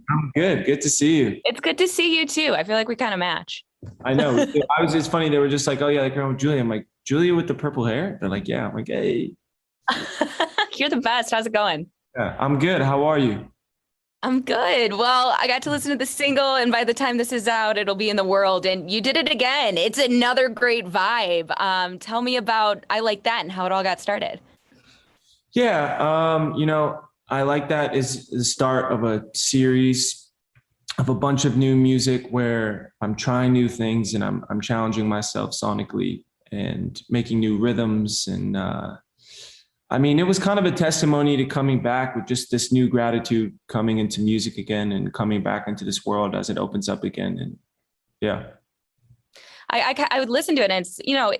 I'm good. Good to see you. It's good to see you too. I feel like we kind of match. I know. It's funny. They were just like, oh yeah, like with Julia. I'm like, Julia with the purple hair? They're like, yeah. I'm like, hey. You're the best. How's it going? Yeah, I'm good. How are you? I'm good. Well, I got to listen to the single, and by the time this is out, it'll be in the world. And you did it again. It's another great vibe. Tell me about I Like That and how it all got started. Yeah. I like that is the start of a series of a bunch of new music where I'm trying new things and I'm challenging myself sonically and making new rhythms. And it was kind of a testimony to coming back with just this new gratitude coming into music again and coming back into this world as it opens up again. And yeah. I would listen to it, and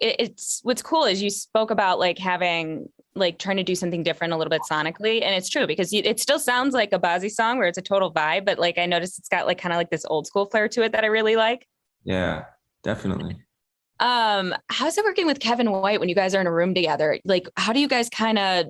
it's what's cool is you spoke about like having like trying to do something different a little bit sonically, and it's true because it still sounds like a Bazzi song where it's a total vibe, but like I noticed it's got like kind of like this old school flair to it that I really like. Yeah, definitely. How's it working with Kevin White when you guys are in a room together? Like, how do you guys kind of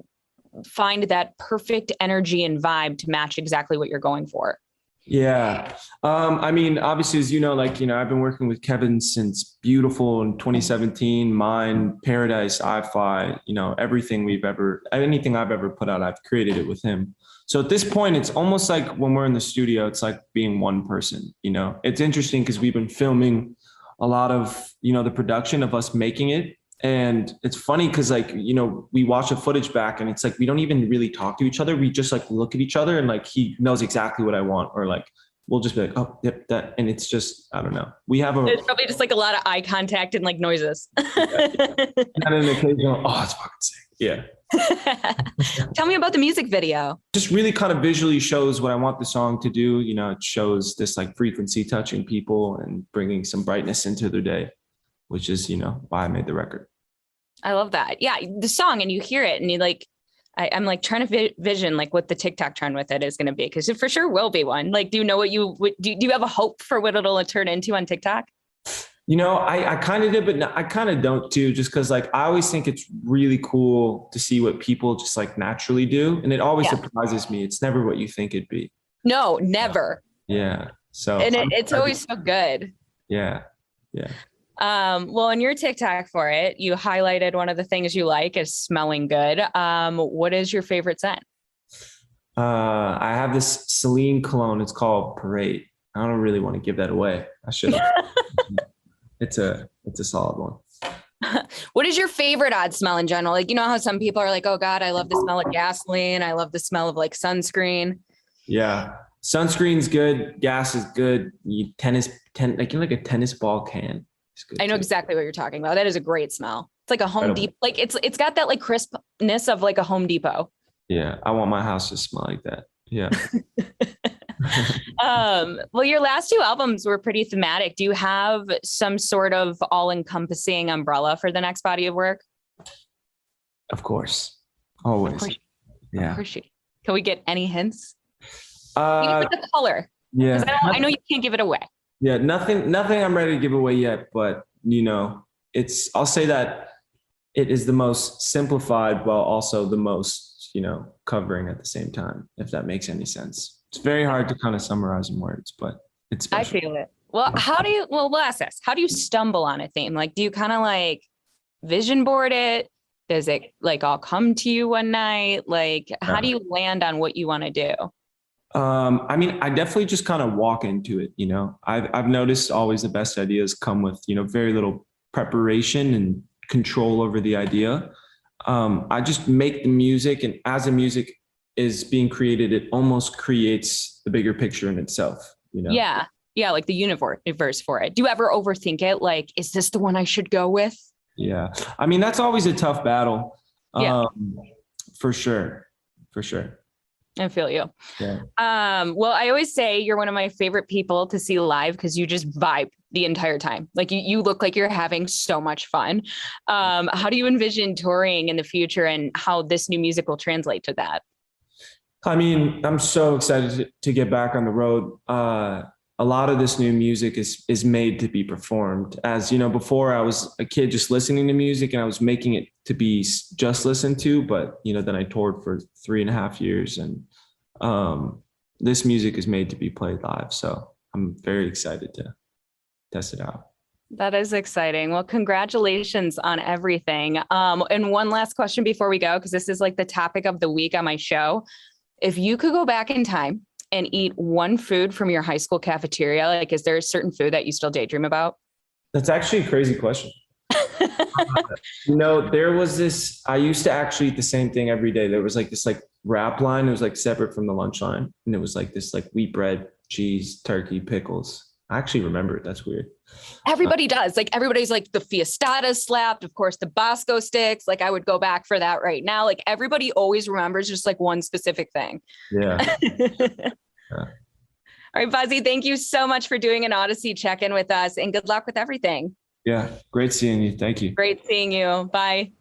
find that perfect energy and vibe to match exactly what you're going for? Yeah. Obviously, as you know, I've been working with Kevin since Beautiful in 2017, Mine, Paradise, I-Fi, anything I've ever put out, I've created it with him. So at this point, it's almost like when we're in the studio, it's like being one person, it's interesting because we've been filming a lot of, the production of us making it. And it's funny because we watch the footage back and it's like, we don't even really talk to each other. We just like look at each other and like, he knows exactly what I want. Or like, we'll just be like, oh, yep, that. And it's just, I don't know. It's probably just like a lot of eye contact and like noises. And an occasional, oh, it's fucking sick. Yeah. Tell me about the music video. Just really kind of visually shows what I want the song to do. It shows this like frequency touching people and bringing some brightness into their day, which is, why I made the record. I love that. Yeah, the song, and you hear it and you like, I'm like trying to vision like what the TikTok trend with it is going to be, because it for sure will be one. Like, do you know what do you have a hope for what it'll turn into on TikTok? I kind of did, but I kind of don't too, just because like I always think it's really cool to see what people just like naturally do. And it always surprises me. It's never what you think it'd be. No, never. Yeah. So and it's always so good. Yeah. Yeah. Well, in your TikTok for it, you highlighted one of the things you like is smelling good. What is your favorite scent? I have this Celine cologne. It's called Parade. I don't really want to give that away. I should have. It's a solid one. What is your favorite odd smell in general? Like, how some people are like, oh God, I love the smell of gasoline. I love the smell of like sunscreen. Yeah. Sunscreen's good. Gas is good. Like a tennis ball can. I know exactly what you're talking about. That is a great smell. It's like a Home Depot. Like it's got that like crispness of like a Home Depot. Yeah. I want my house to smell like that. Yeah. Well, your last two albums were pretty thematic. Do you have some sort of all-encompassing umbrella for the next body of work? Of course. Always. Of course. Yeah. Of course. Can we get any hints? Even with the color. Yeah. I know you can't give it away. Yeah, nothing I'm ready to give away yet, but I'll say that it is the most simplified while also the most, covering at the same time, if that makes any sense. It's very hard to kind of summarize in words, but it's special. I feel it. Well, we'll ask this. How do you stumble on a theme? Like, do you kind of like vision board it? Does it like all come to you one night? Like, how do you land on what you want to do? I definitely just kind of walk into it. I've noticed always the best ideas come with, very little preparation and control over the idea. I just make the music, and as the music is being created, it almost creates the bigger picture in itself, Yeah. Yeah. Like the universe for it. Do you ever overthink it? Like, is this the one I should go with? Yeah. That's always a tough battle. Yeah. For sure. For sure. I feel you. Yeah. Well, I always say you're one of my favorite people to see live because you just vibe the entire time. Like you look like you're having so much fun. How do you envision touring in the future and how this new music will translate to that? I'm so excited to get back on the road. A lot of this new music is made to be performed. As before I was a kid just listening to music and I was making it to be just listened to, but then I toured for 3.5 years and this music is made to be played live. So I'm very excited to test it out. That is exciting. Well, congratulations on everything. And one last question before we go, because this is like the topic of the week on my show. If you could go back in time and eat one food from your high school cafeteria, like, is there a certain food that you still daydream about? That's actually a crazy question. There was this, I used to actually eat the same thing every day. There was like this like wrap line. It was like separate from the lunch line. And it was like this like wheat bread, cheese, turkey, pickles. I actually remember it. That's weird. Everybody does. Like everybody's like the fiestada slapped, of course, the Bosco sticks. Like I would go back for that right now. Like everybody always remembers just like one specific thing. Yeah. Yeah. All right, Bazzi, thank you so much for doing an Audacy check-in with us and good luck with everything. Yeah. Great seeing you. Thank you. Great seeing you. Bye.